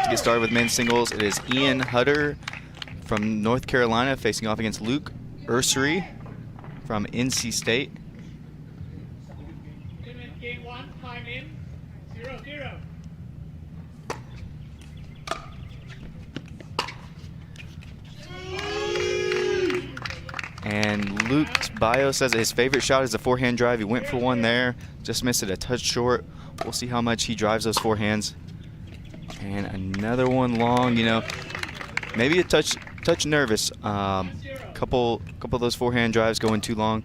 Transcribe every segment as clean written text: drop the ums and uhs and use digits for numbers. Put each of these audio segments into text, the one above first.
to get started with men's singles. It is Ian Hutter from North Carolina facing off against Luke Ursery from NC State. Game 1, time in, 0-0. And Luke's bio says that his favorite shot is a forehand drive. He went for one there, just missed it a touch short. We'll see how much he drives those forehands. And another one long, you know, maybe a touch nervous. Couple of those forehand drives going too long.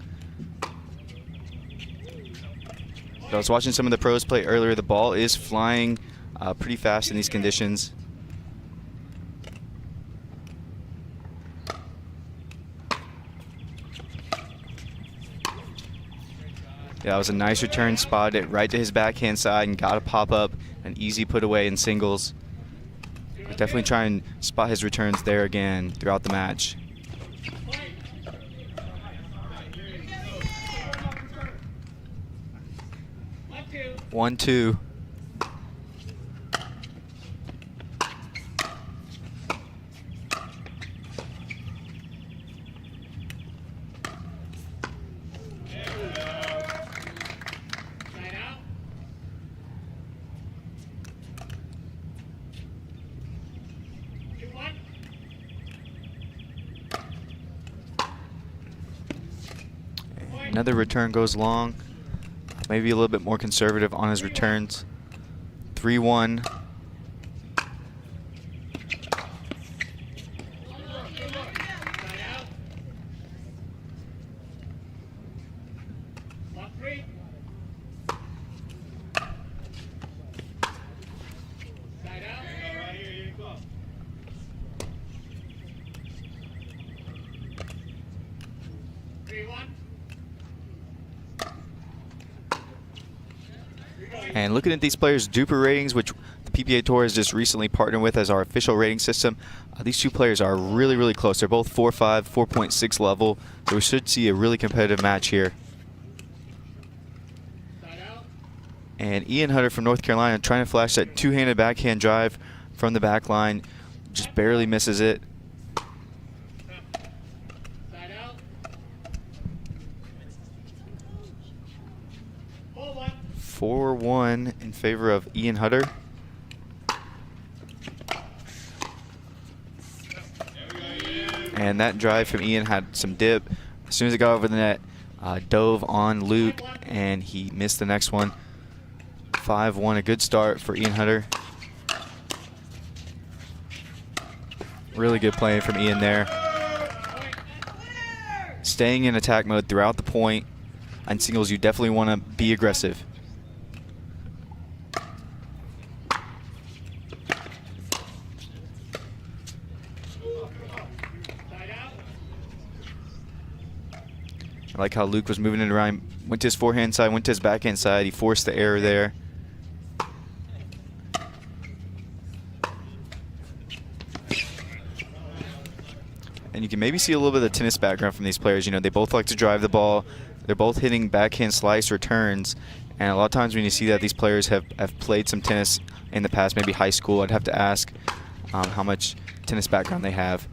I was watching some of the pros play earlier. The ball is flying pretty fast in these conditions. Yeah, that was a nice return, spotted it right to his backhand side and got a pop up, an easy put away in singles. Definitely try and spot his returns there again throughout the match. One, two. Another return goes long. Maybe a little bit more conservative on his returns. 3-1. And looking at these players' Duper ratings, which the PPA Tour has just recently partnered with as our official rating system, these two players are really, really close. They're both 4.5, 4.6 level, so we should see a really competitive match here. And Ian Hutter from North Carolina trying to flash that two-handed backhand drive from the back line, just barely misses it. 4-1 in favor of Ian Hutter. And that drive from Ian had some dip. As soon as it got over the net, dove on Luke, and he missed the next one. 5-1, a good start for Ian Hutter. Really good play from Ian there. Staying in attack mode throughout the point. On singles, you definitely want to be aggressive. I like how Luke was moving it around, went to his forehand side, went to his backhand side. He forced the error there. And you can maybe see a little bit of the tennis background from these players. You know, they both like to drive the ball. They're both hitting backhand slice returns. And a lot of times when you see that, these players have played some tennis in the past, maybe high school. I'd have to ask how much tennis background they have.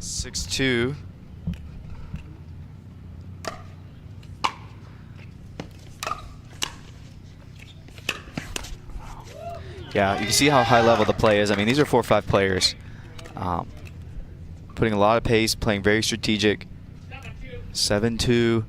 6-2. Yeah, you can see how high level the play is. I mean, these are 4-5 players. Putting a lot of pace, playing very strategic. 7-2.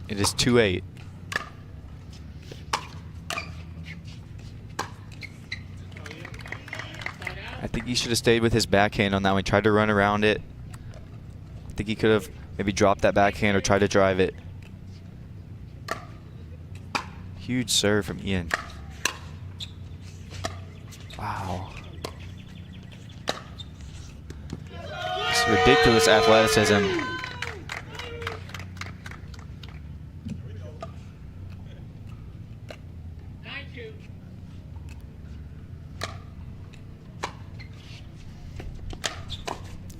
It is 2-8. I think he should have stayed with his backhand on that one. He tried to run around it. I think he could have maybe dropped that backhand or tried to drive it. Huge serve from Ian. Wow. It's ridiculous athleticism.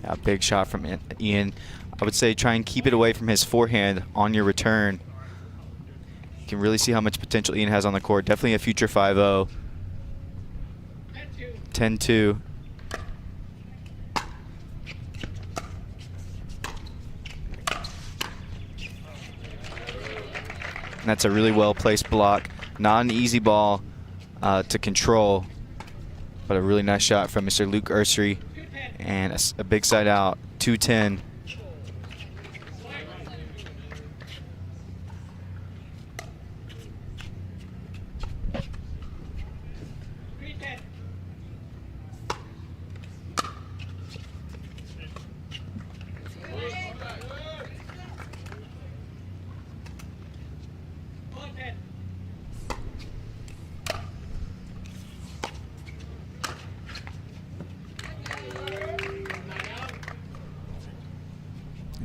Yeah, big shot from Ian. I would say try and keep it away from his forehand on your return. You can really see how much potential Ian has on the court. Definitely a future 5-0. 10-2. And that's a really well-placed block. Not an easy ball to control, but a really nice shot from Mr. Luke Ursery. And a big side out, 2-10.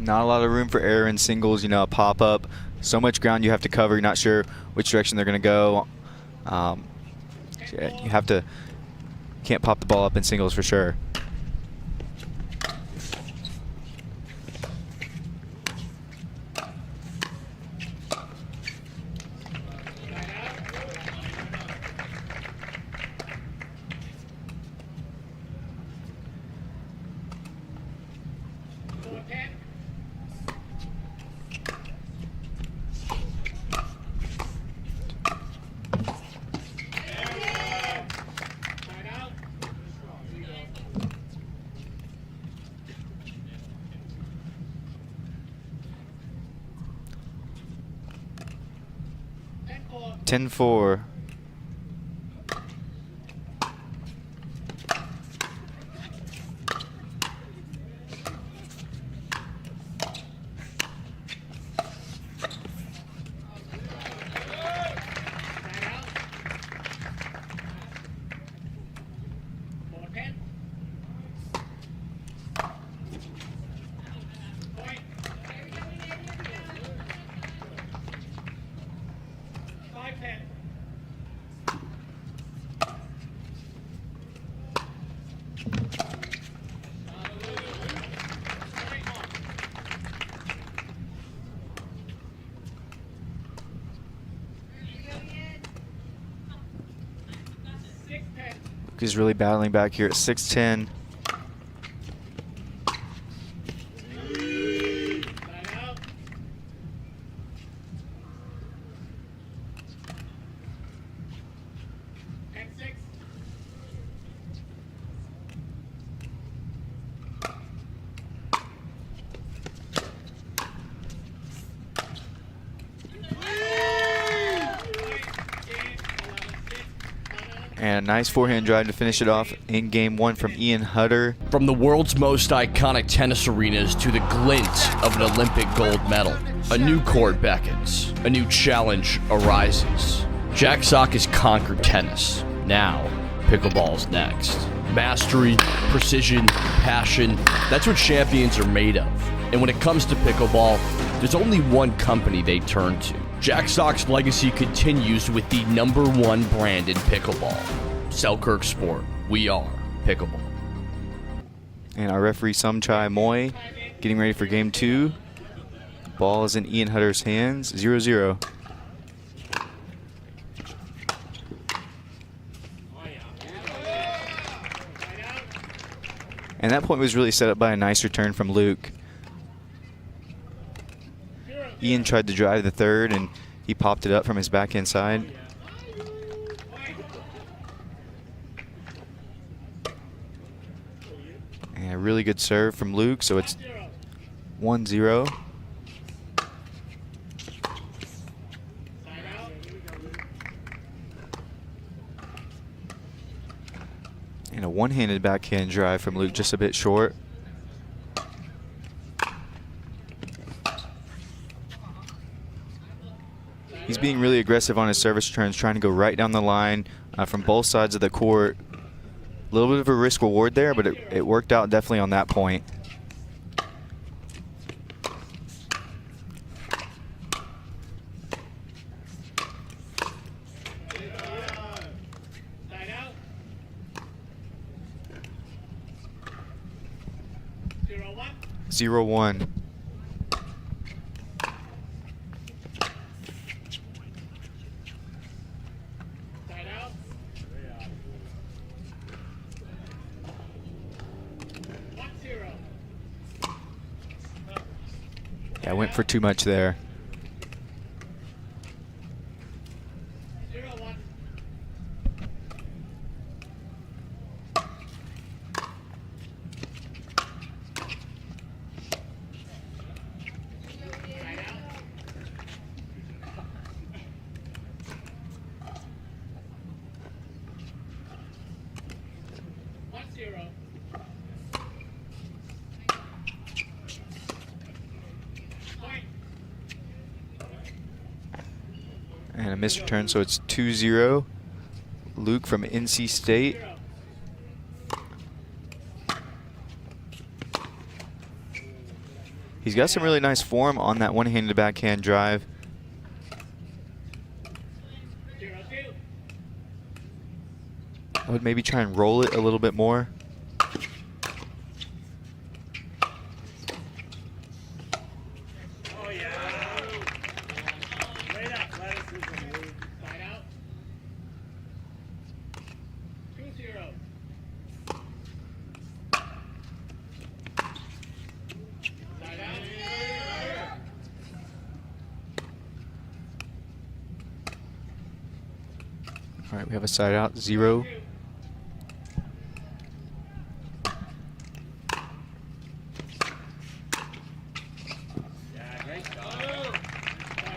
Not a lot of room for error in singles, you know, a pop-up. So much ground you have to cover. You're not sure which direction they're going to go. You have to, can't pop the ball up in singles for sure. Ten 4. He's really battling back here at 6-10. And a nice forehand drive to finish it off in game one from Ian Hutter. From the world's most iconic tennis arenas to the glint of an Olympic gold medal, a new court beckons, a new challenge arises. Jack Sock has conquered tennis. Now, pickleball's next. Mastery, precision, passion, that's what champions are made of. And when it comes to pickleball, there's only one company they turn to. Jack Sock's legacy continues with the #1 brand in pickleball. Selkirk Sport. We are pickleball. And our referee Sumchai Moy getting ready for game two. Ball is in Ian Hutter's hands, 0-0. And that point was really set up by a nice return from Luke. Ian tried to drive the third, and he popped it up from his backhand side. And a really good serve from Luke, so it's 1-0. And a one-handed backhand drive from Luke, just a bit short. He's being really aggressive on his service returns, trying to go right down the line from both sides of the court. A little bit of a risk reward there, but it worked out definitely on that point. Side out. 0-1. 0-1. Side out. 1-0. Yeah, went for too much there. 0-1. Side out. 1-0. Point. And a missed return, so it's 2-0. Luke from NC State. 0. He's got some really nice form on that one-handed backhand drive. 0-2. I would maybe try and roll it a little bit more. Oh yeah. Straight up. Side out. 2-0. Side out. All right, we have a side out, 0. 2. Side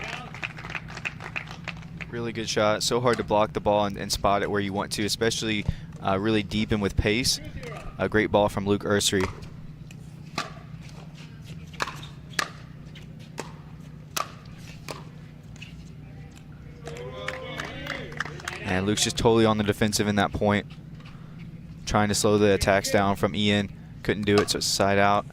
out. Really good shot. So hard to block the ball and spot it where you want to, especially really deep and with pace. 2-0. A great ball from Luke Ursery. And Luke's just totally on the defensive in that point. Trying to slow the attacks down from Ian. Couldn't do it, so it's side out.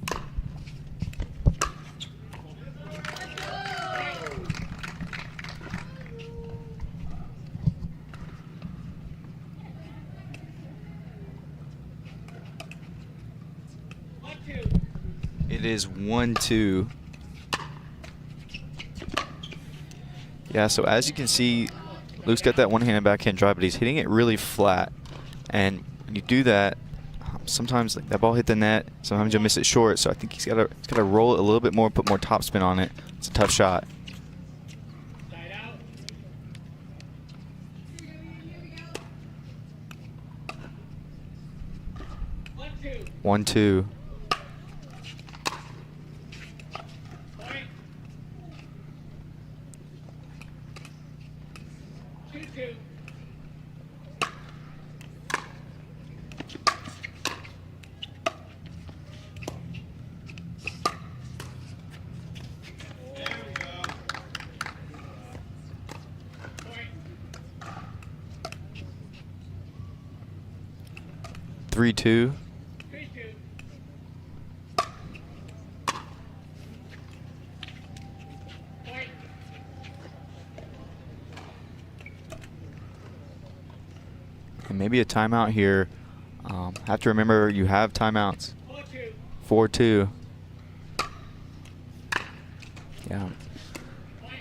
It is 1-2. Yeah, so as you can see, Luke's got that one-handed backhand drive, but he's hitting it really flat. And when you do that, sometimes like, that ball hit the net. Sometimes you'll miss it short. So I think he's got to roll it a little bit more, put more topspin on it. It's a tough shot. Side out. 1-2. Point. 2-2. Point. 3-2. 3-2. Point. And maybe a timeout here. Have to remember you have timeouts. 4-2. 4-2. Yeah. Point.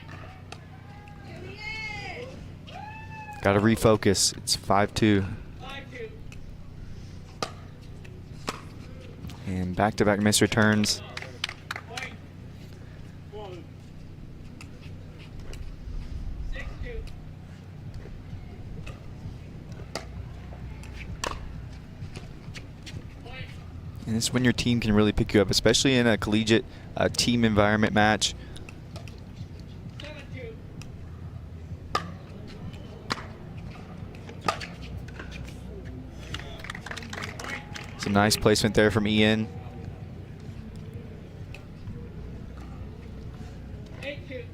Got to refocus. It's 5-2. 5-2. And back-to-back missed returns. Point. 6-2. Point. And this is when your team can really pick you up, especially in a collegiate team environment match. 7-2. Some nice placement there from Ian. 8-2.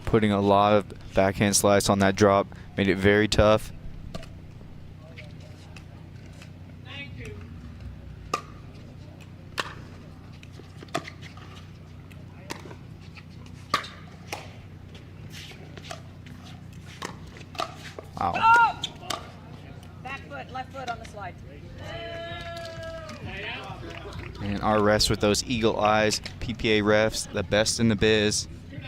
putting a lot of backhand slice on that drop. Made it very tough. 9-2. Wow. Oh! Back foot, left foot on the slide. Side out. And our refs with those eagle eyes. PPA refs, the best in the biz. 2-9.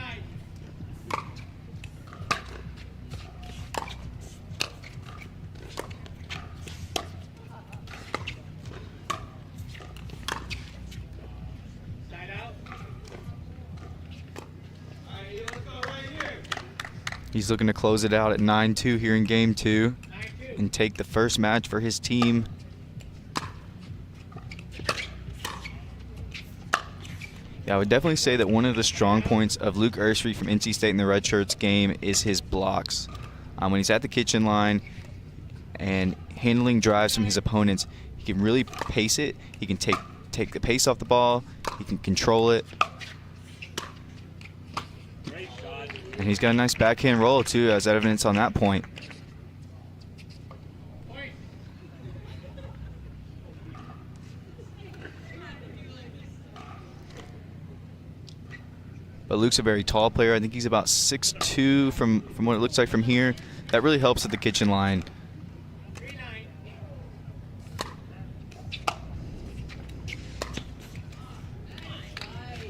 Side out. He's looking to close it out at 9-2 here in game 2 9-2. and take the first match for his team. Yeah, I would definitely say that one of the strong points of Luke Ursary from NC State in the Red Shirts game is his blocks. When he's at the kitchen line and handling drives from his opponents, he can really pace it. He can take the pace off the ball. He can control it. And he's got a nice backhand roll too, as evidence on that point. Point. But Luke's a very tall player. I think he's about 6'2" from what it looks like from here. That really helps at the kitchen line. 3-9.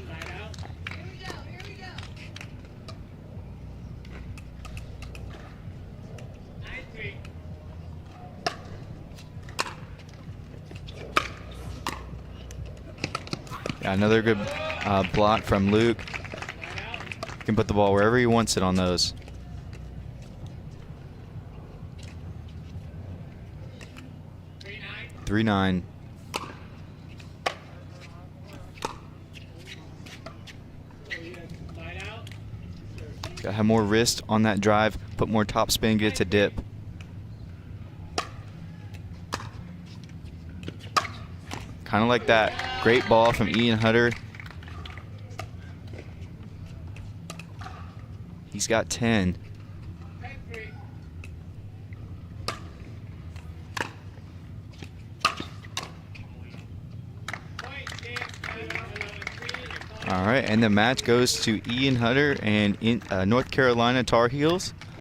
Side out. 9-3. Yeah, another good block from Luke. He can put the ball wherever he wants it on those. 3-9. 3-9. Side out. Got to have more wrist on that drive. Put more top spin. Get it to dip. Kind of like that. Great ball from Ian Hutter. He's got 10. 10-3. Point, Dan. 11-3. All right, and the match goes to Ian Hutter and North Carolina Tar Heels.